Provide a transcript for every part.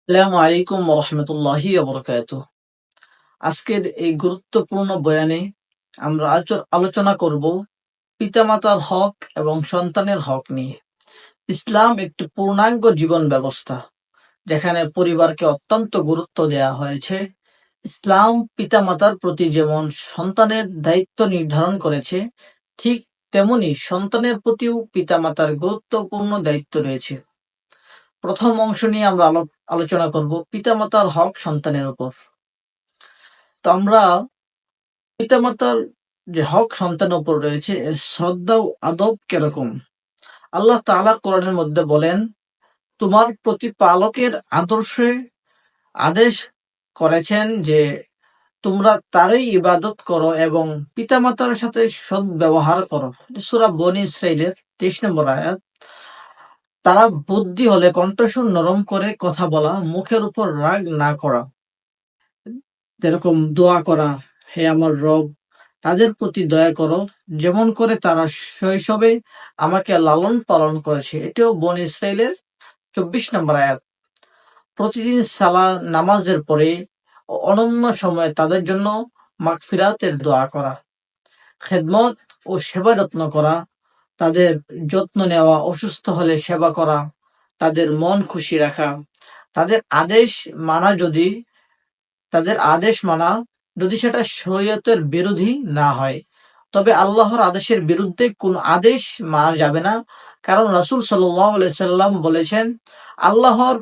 আসসালামু আলাইকুম রহমতুল্লাহি বরকাতুহ। আজকের এই গুরুত্বপূর্ণ বয়ানে আমরা আলোচনা করব পিতামাতার হক এবং সন্তানের হক নিয়ে। ইসলাম একটি পূর্ণাঙ্গ জীবন ব্যবস্থা, যেখানে পরিবারকে অত্যন্ত গুরুত্ব দেওয়া হয়েছে। ইসলাম পিতামাতার প্রতি যেমন সন্তানের দায়িত্ব নির্ধারণ করেছে, ঠিক তেমনি সন্তানের প্রতিও পিতামাতার গুরুত্বপূর্ণ দায়িত্ব রয়েছে। প্রথম অংশ নিয়ে আমরা আলোচনা করব পিতামাতার হক সন্তানের উপর। তো আমরা পিতামাতার যে হক সন্তানের উপর রয়েছে, এর শ্রদ্ধা ও আদব কিরকম। আল্লাহ তাআলা কোরআনের মধ্যে বলেন, তোমার প্রতিপালকের আদর্শে আদেশ করেছেন যে তোমরা তারই ইবাদত করো এবং পিতামাতার সাথে সদ্ব্যবহার করো। সূরা বনী ইসরাঈলের 23 নম্বর আয়াত। তারা বুদ্ধি হলে কণ্ঠস্বর নরম করে কথা বলা, মুখের উপর রাগ না করা, যেরকম দোয়া করা, হে আমার রব তাদের প্রতি দয়া করো, যেমন করে তারা শৈশবে আমাকে লালন পালন করেছে। এটিও বনী ইসরাঈলের 24 নম্বর আয়াত। প্রতিদিন নামাজের পরে ও অনন্য সময়ে তাদের জন্য মাগফিরাতের দোয়া করা, খেদমত ও সেবা যত্ন করা, তাদের যত্ন নেওয়া, অসুস্থ হলে সেবা করা, তাদের মন খুশি রাখা, তাদের আদেশ মানা যদি সেটা শরীয়তের বিরোধী না হয়। তবে আল্লাহর আদেশের বিরুদ্ধে কোন আদেশ মানা যাবে না, কারণ রাসূল সাল্লাল্লাহু আলাইহি সাল্লাম বলেছেন, আল্লাহর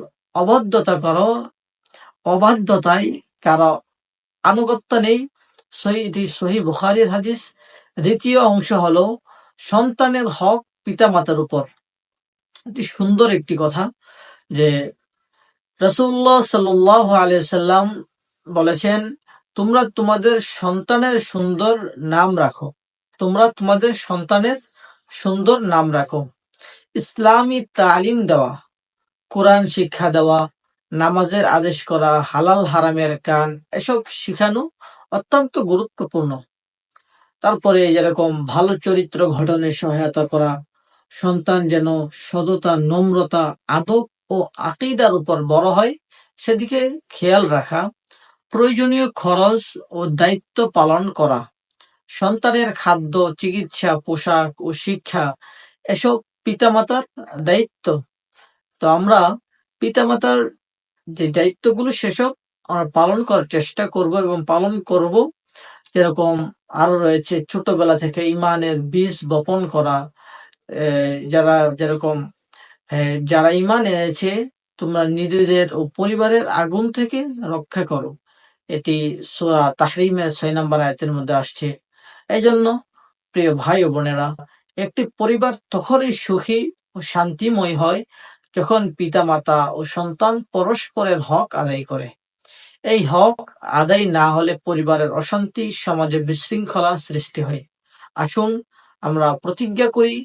অবাধ্যতায় কারো আনুগত্য নেই। সহিহ বুখারীর হাদিস। দ্বিতীয় অংশ হলো সন্তানের হক পিতামাতার উপর। এটি সুন্দর একটি কথা যে রাসূলুল্লাহ সাল্লাল্লাহু আলাইহি সাল্লাম বলেছেন, তোমরা তোমাদের সন্তানের সুন্দর নাম রাখো। ইসলামী তালিম দেওয়া, কোরআন শিক্ষা দেওয়া, নামাজের আদেশ করা, হালাল হারামের কান এসব শিখানো অত্যন্ত গুরুত্বপূর্ণ। তারপরে যেরকম ভালো চরিত্র গঠনে সহায়তা করা, সন্তান যেন সততা, নম্রতা, আদব ও আকীদার উপর বড় হয় সেদিকে খেয়াল রাখা, প্রয়োজনীয় খরচ ও দায়িত্ব পালন করা, সন্তানের খাদ্য, চিকিৎসা, পোশাক ও শিক্ষা এসব পিতামাতার দায়িত্ব। তো আমরা পিতামাতার যে দায়িত্বগুলো সেসব আমরা পালন করার চেষ্টা করব এবং পালন করব। যেরকম আরো রয়েছে ছোটবেলা থেকে ইমানের বীজ বপন করা। যারা ঈমান এনেছে তোমরা নিজেদের ও পরিবারের আগুন থেকে রক্ষা করো। এটি সূরা তাহরিমের 6 নম্বর আয়াতের মধ্যে আসছে। এইজন্য প্রিয় ভাই ও বোনেরা, একটি পরিবার তখনই সুখী ও শান্তিময় হয় যখন পিতামাতা ও সন্তান পরস্পরের হক আদায় করে। এই হক আদায় না হলে পরিবারের অশান্তি, সমাজে বিশৃঙ্খলা সৃষ্টি হয়। আসুন আমরা প্রতিজ্ঞা করি,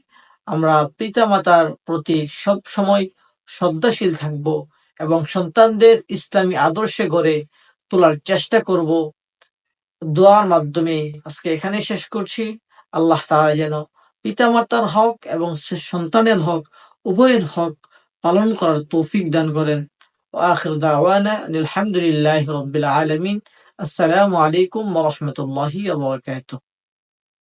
আমরা পিতামাতার প্রতি সব সময় শ্রদ্ধাশীল থাকব এবং সন্তানদের ইসলামী আদর্শে গড়ে তোলার চেষ্টা করব। দোয়ার মাধ্যমে আজকে এখানেই শেষ করছি। আল্লাহ তাআলা যেন পিতামাতার হক এবং সন্তানের হক উভয়ের হক পালন করার তৌফিক দান করেন। وآخر دعوانا أن الحمد لله رب العالمين. السلام عليكم ورحمة الله وبركاته.